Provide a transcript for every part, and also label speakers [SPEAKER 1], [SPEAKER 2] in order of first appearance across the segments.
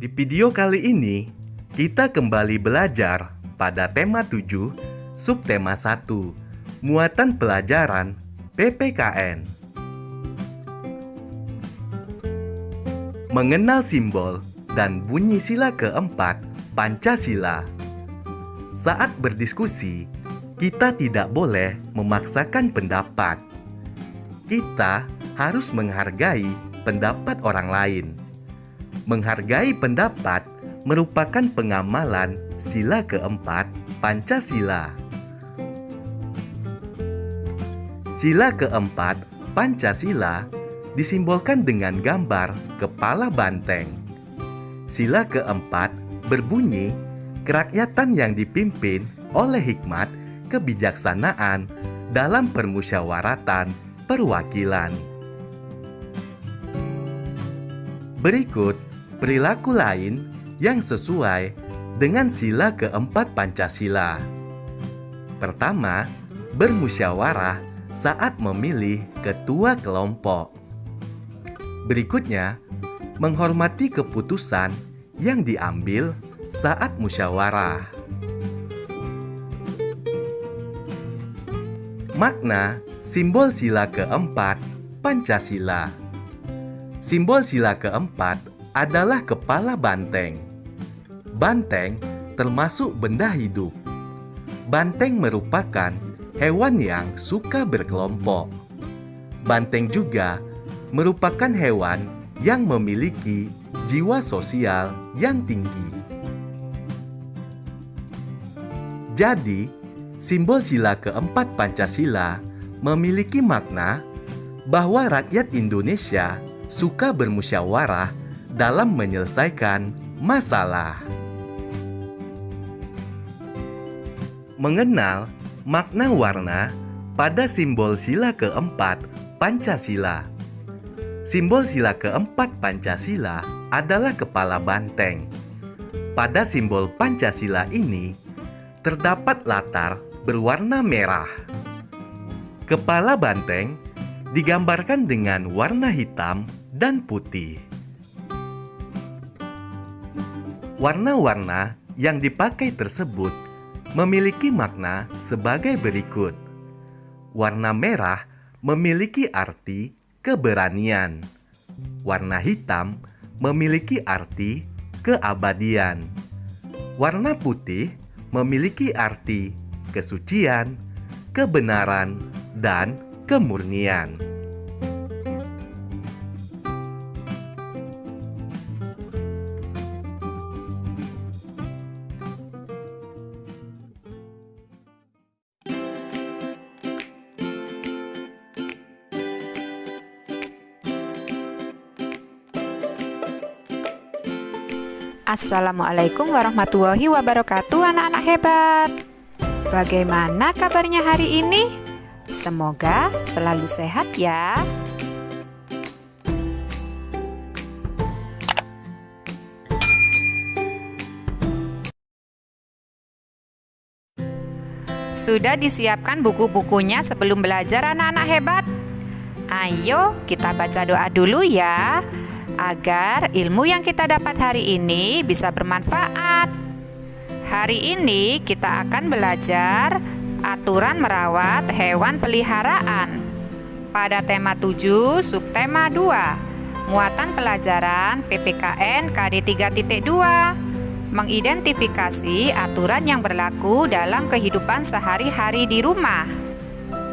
[SPEAKER 1] Di video kali ini, kita kembali belajar pada tema 7, subtema 1, muatan pelajaran PPKN. Mengenal simbol dan bunyi sila keempat Pancasila. Saat berdiskusi, kita tidak boleh memaksakan pendapat. Kita harus menghargai pendapat orang lain. Menghargai pendapat merupakan pengamalan sila keempat Pancasila. Sila keempat Pancasila disimbolkan dengan gambar kepala banteng. Sila keempat berbunyi, kerakyatan yang dipimpin oleh hikmat kebijaksanaan dalam permusyawaratan perwakilan. Berikut perilaku lain yang sesuai dengan sila keempat Pancasila. Pertama, bermusyawarah saat memilih ketua kelompok. Berikutnya, menghormati keputusan yang diambil saat musyawarah. Makna simbol sila keempat Pancasila. Simbol sila keempat adalah kepala banteng. Banteng termasuk benda hidup. Banteng merupakan hewan yang suka berkelompok. Banteng juga merupakan hewan yang memiliki jiwa sosial yang tinggi. Jadi, simbol sila keempat Pancasila memiliki makna bahwa rakyat Indonesia suka bermusyawarah dalam menyelesaikan masalah. Mengenal makna warna pada simbol sila keempat Pancasila. Simbol sila keempat Pancasila adalah kepala banteng. Pada simbol Pancasila ini terdapat latar berwarna merah. Kepala banteng digambarkan dengan warna hitam dan putih. Warna-warna yang dipakai tersebut memiliki makna sebagai berikut. Warna merah memiliki arti keberanian. Warna hitam memiliki arti keabadian. Warna putih memiliki arti kesucian, kebenaran, dan kemurnian.
[SPEAKER 2] Assalamualaikum warahmatullahi wabarakatuh, anak-anak hebat. Bagaimana kabarnya hari ini? Semoga selalu sehat ya. Sudah disiapkan buku-bukunya sebelum belajar, anak-anak hebat? Ayo kita baca doa dulu ya, agar ilmu yang kita dapat hari ini bisa bermanfaat. Hari ini kita akan belajar aturan merawat hewan peliharaan pada tema 7, subtema 2, muatan pelajaran PPKN KD 3.2, mengidentifikasi aturan yang berlaku dalam kehidupan sehari-hari di rumah.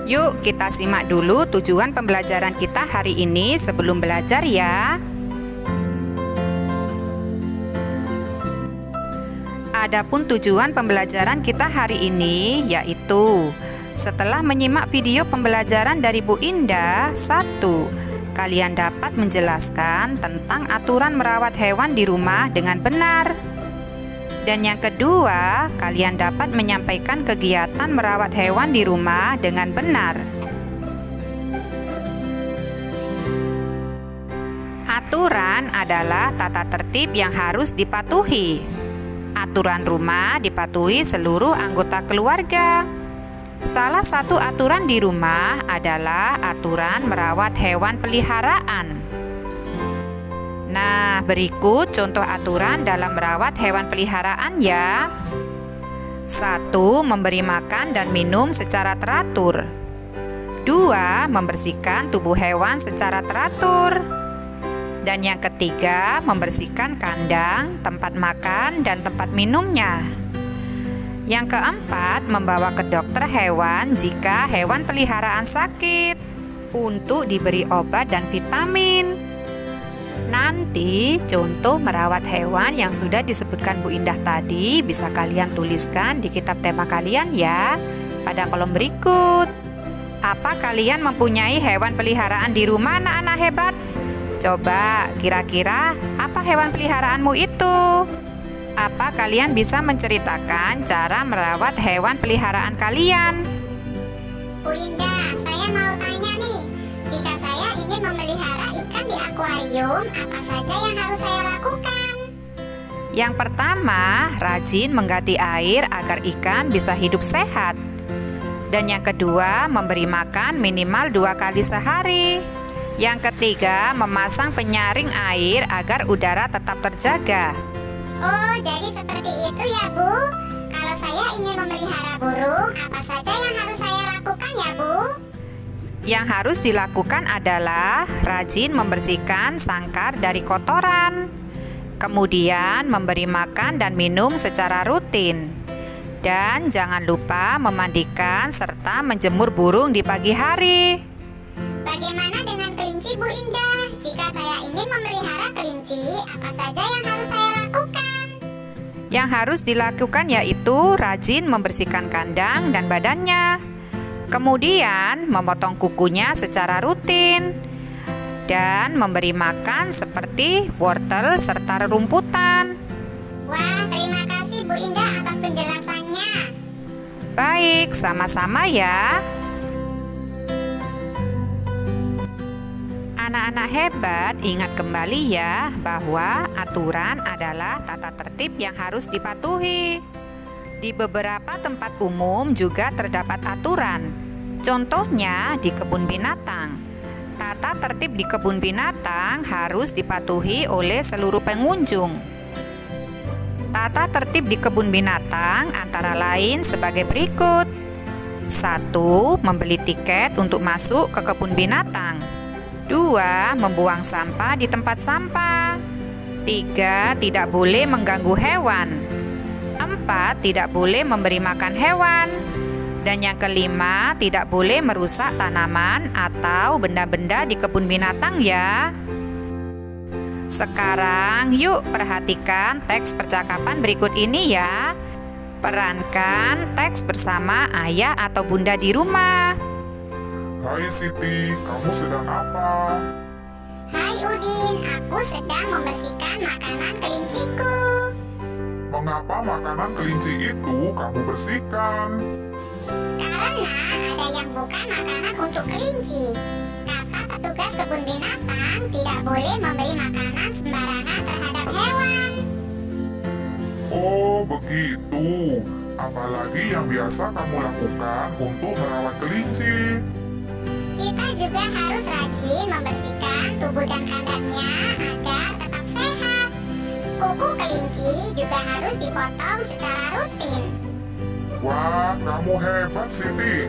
[SPEAKER 2] Yuk kita simak dulu tujuan pembelajaran kita hari ini sebelum belajar ya. Adapun tujuan pembelajaran kita hari ini yaitu setelah menyimak video pembelajaran dari Bu Indah, 1. Kalian dapat menjelaskan tentang aturan merawat hewan di rumah dengan benar. Dan yang kedua, kalian dapat menyampaikan kegiatan merawat hewan di rumah dengan benar. Aturan adalah tata tertib yang harus dipatuhi. Aturan rumah dipatuhi seluruh anggota keluarga. Salah satu aturan di rumah adalah aturan merawat hewan peliharaan. Nah, berikut contoh aturan dalam merawat hewan peliharaan ya. 1. Memberi makan dan minum secara teratur. 2. Membersihkan tubuh hewan secara teratur. Dan yang ketiga, membersihkan kandang, tempat makan, dan tempat minumnya. Yang keempat, membawa ke dokter hewan jika hewan peliharaan sakit untuk diberi obat dan vitamin. Nanti contoh merawat hewan yang sudah disebutkan Bu Indah tadi bisa kalian tuliskan di kitab tema kalian ya pada kolom berikut. Apa kalian mempunyai hewan peliharaan di rumah anak-anak hebat? Coba kira-kira apa hewan peliharaanmu itu? Apa kalian bisa menceritakan cara merawat hewan peliharaan kalian?
[SPEAKER 3] Bu Indah, saya mau tanya nih. Jika saya ingin memelihara ikan di akuarium, apa saja yang harus saya lakukan?
[SPEAKER 2] Yang pertama, rajin mengganti air agar ikan bisa hidup sehat. Dan yang kedua, memberi makan minimal 2 kali sehari. Yang ketiga, memasang penyaring air agar udara tetap terjaga.
[SPEAKER 3] Oh, jadi seperti itu ya, Bu. Kalau saya ingin memelihara burung, apa saja yang harus saya lakukan ya, Bu?
[SPEAKER 2] Yang harus dilakukan adalah rajin membersihkan sangkar dari kotoran. Kemudian memberi makan dan minum secara rutin. Dan jangan lupa memandikan serta menjemur burung di pagi hari.
[SPEAKER 3] Bagaimana dengan kelinci, Bu Indah? Jika saya ingin memelihara kelinci, apa saja yang harus saya lakukan?
[SPEAKER 2] Yang harus dilakukan yaitu rajin membersihkan kandang dan badannya. Kemudian memotong kukunya secara rutin. Dan memberi makan seperti wortel serta rerumputan.
[SPEAKER 3] Wah, terima kasih Bu Indah atas penjelasannya.
[SPEAKER 2] Baik, sama-sama ya. Anak-anak hebat, ingat kembali ya bahwa aturan adalah tata tertib yang harus dipatuhi. Di beberapa tempat umum juga terdapat aturan. Contohnya di kebun binatang. Tata tertib di kebun binatang harus dipatuhi oleh seluruh pengunjung. Tata tertib di kebun binatang antara lain sebagai berikut. 1. Membeli tiket untuk masuk ke kebun binatang. 2. Membuang sampah di tempat sampah. 3. Tidak boleh mengganggu hewan. 4. Tidak boleh memberi makan hewan. Dan yang kelima, tidak boleh merusak tanaman atau benda-benda di kebun binatang ya. Sekarang yuk perhatikan teks percakapan berikut ini ya. Perankan teks bersama ayah atau bunda di rumah.
[SPEAKER 4] Hai Siti, kamu sedang apa?
[SPEAKER 3] Hai Udin, aku sedang membersihkan makanan kelinciku.
[SPEAKER 4] Mengapa makanan kelinci itu kamu bersihkan?
[SPEAKER 3] Karena ada yang bukan makanan untuk kelinci. Kata petugas kebun binatang tidak boleh memberi makanan sembarangan terhadap hewan.
[SPEAKER 4] Oh, begitu. Apalagi yang biasa kamu lakukan untuk merawat kelinci?
[SPEAKER 3] Kita juga harus rajin membersihkan tubuh dan kandangnya agar tetap sehat. Kuku kelinci juga harus dipotong secara rutin.
[SPEAKER 4] Wah, kamu hebat Siti.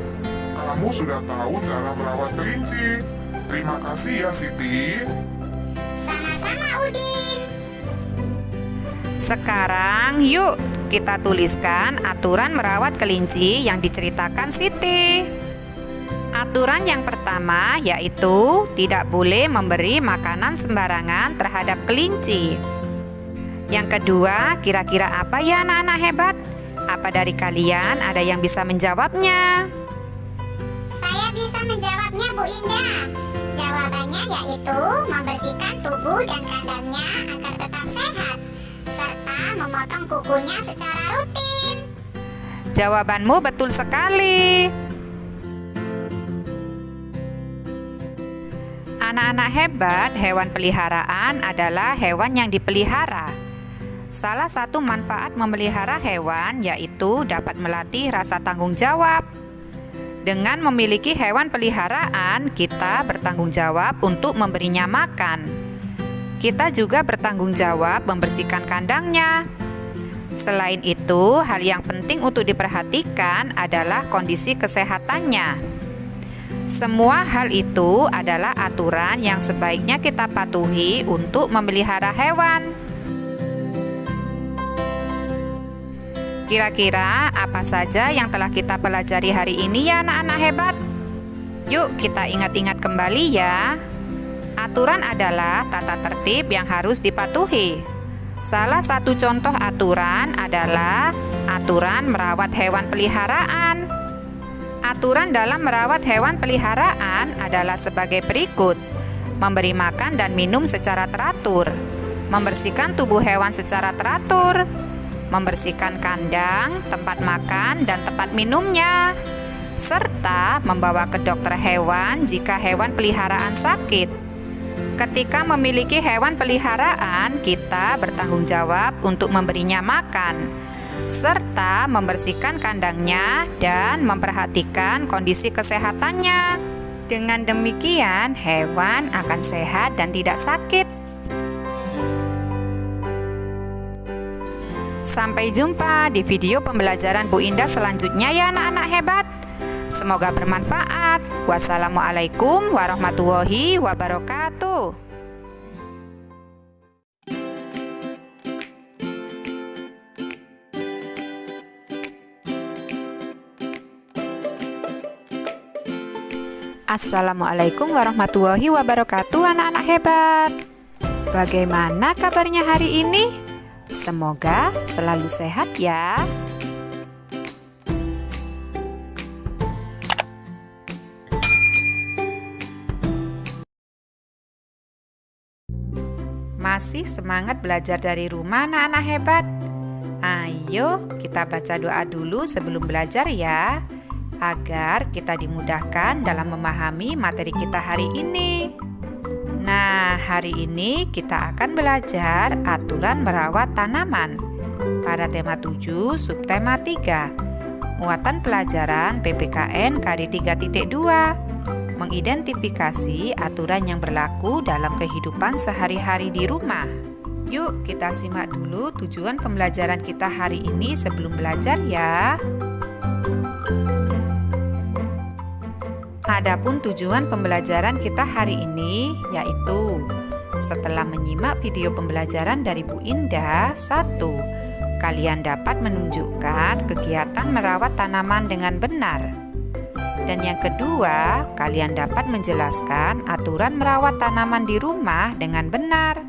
[SPEAKER 4] Kamu sudah tahu cara merawat kelinci. Terima kasih ya Siti.
[SPEAKER 3] Sama-sama Udin.
[SPEAKER 2] Sekarang yuk kita tuliskan aturan merawat kelinci yang diceritakan Siti. Aturan yang pertama yaitu tidak boleh memberi makanan sembarangan terhadap kelinci. Yang kedua, kira-kira apa ya anak-anak hebat? Apa dari kalian ada yang bisa menjawabnya?
[SPEAKER 3] Saya bisa menjawabnya Bu Indah. Jawabannya yaitu membersihkan tubuh dan kandangnya agar tetap sehat, serta memotong kukunya secara rutin.
[SPEAKER 2] Jawabanmu betul sekali. Anak-anak hebat, hewan peliharaan adalah hewan yang dipelihara. Salah satu manfaat memelihara hewan yaitu dapat melatih rasa tanggung jawab. Dengan memiliki hewan peliharaan, kita bertanggung jawab untuk memberinya makan. Kita juga bertanggung jawab membersihkan kandangnya. Selain itu, hal yang penting untuk diperhatikan adalah kondisi kesehatannya. Semua hal itu adalah aturan yang sebaiknya kita patuhi untuk memelihara hewan. Kira-kira apa saja yang telah kita pelajari hari ini ya anak-anak hebat? Yuk kita ingat-ingat kembali ya. Aturan adalah tata tertib yang harus dipatuhi. Salah satu contoh aturan adalah aturan merawat hewan peliharaan. Aturan dalam merawat hewan peliharaan adalah sebagai berikut: memberi makan dan minum secara teratur, membersihkan tubuh hewan secara teratur, membersihkan kandang, tempat makan, dan tempat minumnya, serta membawa ke dokter hewan jika hewan peliharaan sakit. Ketika memiliki hewan peliharaan, kita bertanggung jawab untuk memberinya makan, serta membersihkan kandangnya dan memperhatikan kondisi kesehatannya. Dengan demikian, hewan akan sehat dan tidak sakit. Sampai jumpa di video pembelajaran Bu Indah selanjutnya ya anak-anak hebat. Semoga bermanfaat. Wassalamualaikum warahmatullahi wabarakatuh. Assalamualaikum warahmatullahi wabarakatuh anak-anak hebat. Bagaimana kabarnya hari ini? Semoga selalu sehat ya. Masih semangat belajar dari rumah anak-anak hebat? Ayo kita baca doa dulu sebelum belajar ya, agar kita dimudahkan dalam memahami materi kita hari ini. Nah, hari ini kita akan belajar aturan merawat tanaman pada tema 7 subtema 3, muatan pelajaran PPKN KD 3.2. Mengidentifikasi aturan yang berlaku dalam kehidupan sehari-hari di rumah. Yuk kita simak dulu tujuan pembelajaran kita hari ini sebelum belajar ya. Adapun tujuan pembelajaran kita hari ini yaitu setelah menyimak video pembelajaran dari Bu Indah, 1. Kalian dapat menunjukkan kegiatan merawat tanaman dengan benar. Dan yang kedua, kalian dapat menjelaskan aturan merawat tanaman di rumah dengan benar.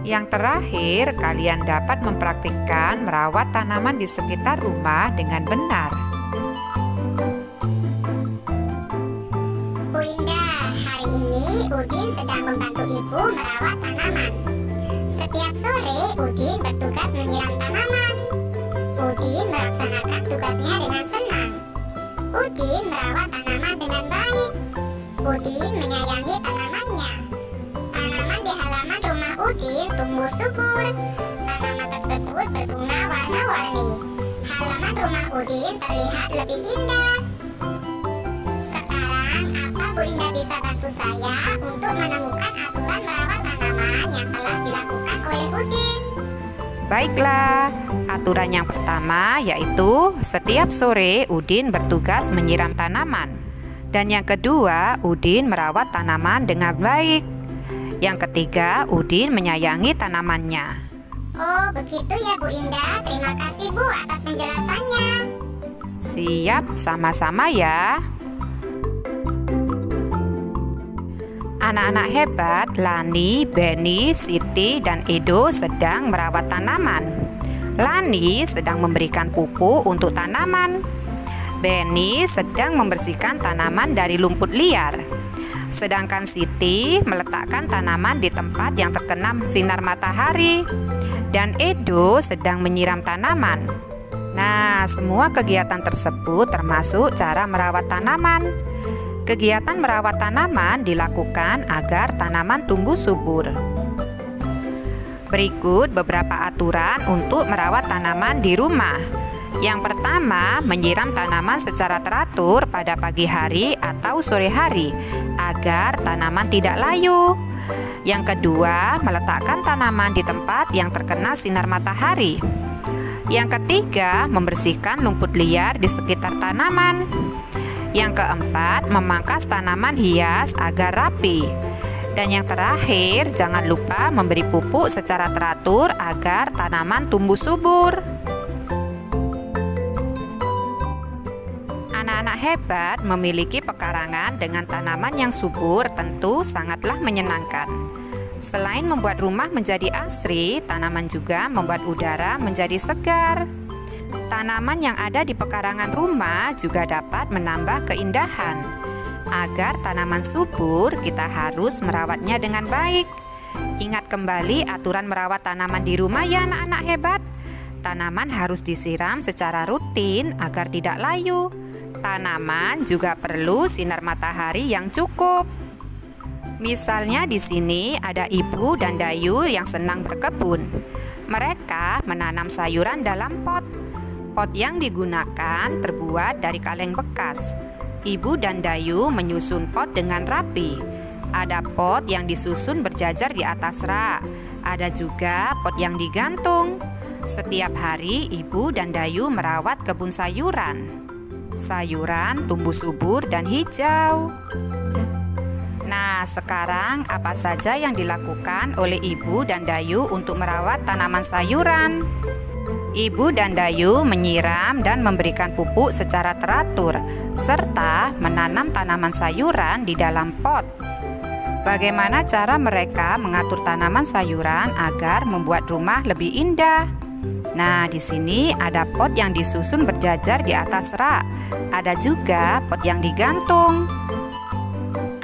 [SPEAKER 2] Yang terakhir, kalian dapat mempraktikkan merawat tanaman di sekitar rumah dengan benar.
[SPEAKER 3] Bu Indah, hari ini Udin sedang membantu ibu merawat tanaman. Setiap sore, Udin bertugas menyiram tanaman. Udin melaksanakan tugasnya dengan senang. Udin merawat tanaman dengan baik. Udin menyayangi tanamannya. Tanaman di halaman rumah Udin tumbuh subur. Tanaman tersebut berbunga warna-warni. Halaman rumah Udin terlihat lebih indah. Sekarang, apa Bu Indah bisa bantu saya untuk menemukan aturan merawat tanaman yang telah dilakukan oleh Udin?
[SPEAKER 2] Baiklah, aturan yang pertama yaitu setiap sore Udin bertugas menyiram tanaman. Dan yang kedua, Udin merawat tanaman dengan baik. Yang ketiga, Udin menyayangi tanamannya.
[SPEAKER 3] Oh, begitu ya Bu Indah. Terima kasih Bu atas penjelasannya.
[SPEAKER 2] Siap, sama-sama ya. Anak-anak hebat, Lani, Benny, Siti, dan Edo sedang merawat tanaman. Lani sedang memberikan pupuk untuk tanaman. Benny sedang membersihkan tanaman dari lumpur liar. Sedangkan Siti meletakkan tanaman di tempat yang terkena sinar matahari. Dan Edo sedang menyiram tanaman. Nah, semua kegiatan tersebut termasuk cara merawat tanaman. Kegiatan merawat tanaman dilakukan agar tanaman tumbuh subur. Berikut beberapa aturan untuk merawat tanaman di rumah. Yang pertama, menyiram tanaman secara teratur pada pagi hari atau sore hari agar tanaman tidak layu. Yang kedua, meletakkan tanaman di tempat yang terkena sinar matahari. Yang ketiga, membersihkan lumpur liar di sekitar tanaman. Yang keempat, memangkas tanaman hias agar rapi. Dan yang terakhir, jangan lupa memberi pupuk secara teratur agar tanaman tumbuh subur. Anak-anak hebat memiliki pekarangan dengan tanaman yang subur tentu sangatlah menyenangkan. Selain membuat rumah menjadi asri, tanaman juga membuat udara menjadi segar. Tanaman yang ada di pekarangan rumah juga dapat menambah keindahan. Agar tanaman subur, kita harus merawatnya dengan baik. Ingat kembali aturan merawat tanaman di rumah ya anak-anak hebat. Tanaman harus disiram secara rutin agar tidak layu. Tanaman juga perlu sinar matahari yang cukup. Misalnya di sini ada Ibu dan Dayu yang senang berkebun. Mereka menanam sayuran dalam pot. Pot yang digunakan terbuat dari kaleng bekas. Ibu dan Dayu menyusun pot dengan rapi. Ada pot yang disusun berjajar di atas rak. Ada juga pot yang digantung. Setiap hari Ibu dan Dayu merawat kebun sayuran. Sayuran tumbuh subur dan hijau. Nah, sekarang apa saja yang dilakukan oleh Ibu dan Dayu untuk merawat tanaman sayuran? Ibu dan Dayu menyiram dan memberikan pupuk secara teratur, serta menanam tanaman sayuran di dalam pot. Bagaimana cara mereka mengatur tanaman sayuran agar membuat rumah lebih indah? Nah, di sini ada pot yang disusun berjajar di atas rak. Ada juga pot yang digantung.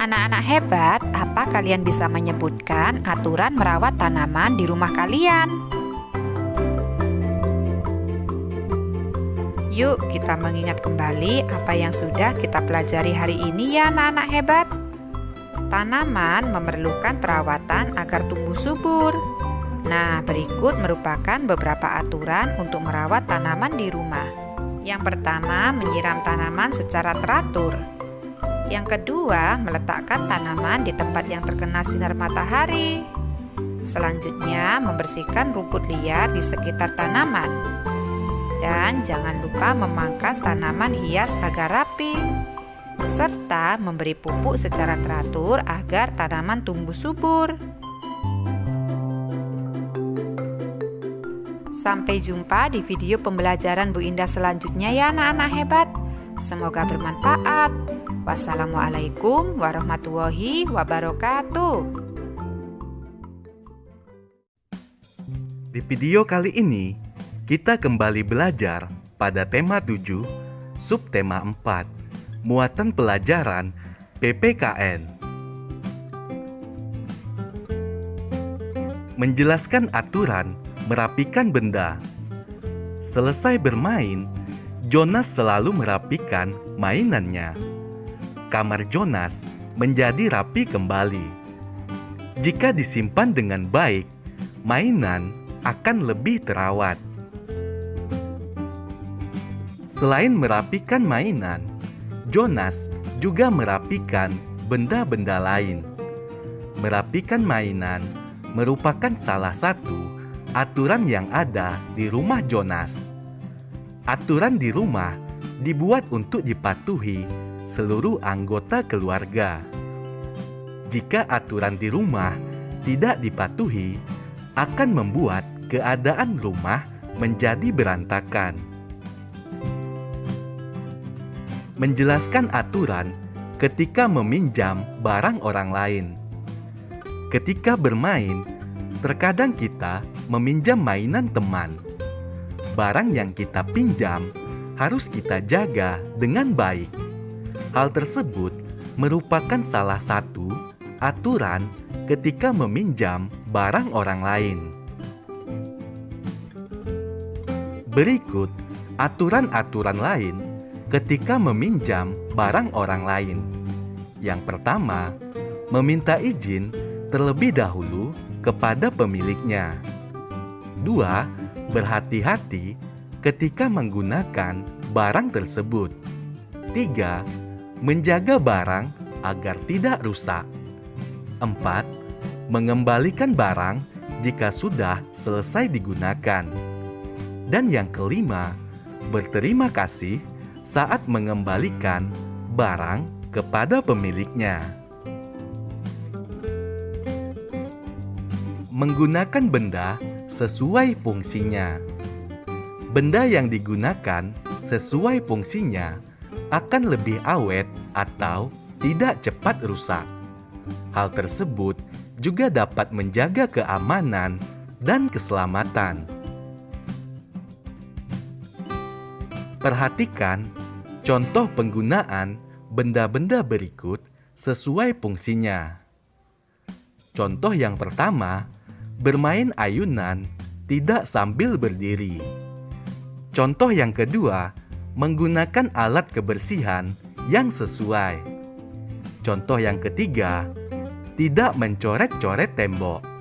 [SPEAKER 2] Anak-anak hebat, apa kalian bisa menyebutkan aturan merawat tanaman di rumah kalian? Yuk, kita mengingat kembali apa yang sudah kita pelajari hari ini ya anak-anak hebat. Tanaman memerlukan perawatan agar tumbuh subur. Nah, berikut merupakan beberapa aturan untuk merawat tanaman di rumah. Yang pertama, menyiram tanaman secara teratur. Yang kedua, meletakkan tanaman di tempat yang terkena sinar matahari. Selanjutnya, membersihkan rumput liar di sekitar tanaman. Dan jangan lupa memangkas tanaman hias agar rapi. Serta memberi pupuk secara teratur agar tanaman tumbuh subur. Sampai jumpa di video pembelajaran Bu Indah selanjutnya ya anak-anak hebat. Semoga bermanfaat. Wassalamualaikum warahmatullahi wabarakatuh.
[SPEAKER 1] Di video kali ini, kita kembali belajar pada tema 7, subtema 4, muatan pelajaran PPKN. Menjelaskan aturan merapikan benda. Selesai bermain, Jonas selalu merapikan mainannya. Kamar Jonas menjadi rapi kembali. Jika disimpan dengan baik, mainan akan lebih terawat. Selain merapikan mainan, Jonas juga merapikan benda-benda lain. Merapikan mainan merupakan salah satu aturan yang ada di rumah Jonas. Aturan di rumah dibuat untuk dipatuhi seluruh anggota keluarga. Jika aturan di rumah tidak dipatuhi, akan membuat keadaan rumah menjadi berantakan. Menjelaskan aturan ketika meminjam barang orang lain. Ketika bermain, terkadang kita meminjam mainan teman. Barang yang kita pinjam harus kita jaga dengan baik. Hal tersebut merupakan salah satu aturan ketika meminjam barang orang lain. Berikut aturan-aturan lain ketika meminjam barang orang lain. Yang pertama, meminta izin terlebih dahulu kepada pemiliknya. 2. Berhati-hati ketika menggunakan barang tersebut. 3. Menjaga barang agar tidak rusak. 4. mengembalikan barang jika sudah selesai digunakan. Dan yang kelima, berterima kasih saat mengembalikan barang kepada pemiliknya. Menggunakan benda sesuai fungsinya. Benda yang digunakan sesuai fungsinya akan lebih awet atau tidak cepat rusak. Hal tersebut juga dapat menjaga keamanan dan keselamatan. Perhatikan contoh penggunaan benda-benda berikut sesuai fungsinya. Contoh yang pertama, bermain ayunan tidak sambil berdiri. Contoh yang kedua, menggunakan alat kebersihan yang sesuai. Contoh yang ketiga, tidak mencoret-coret tembok.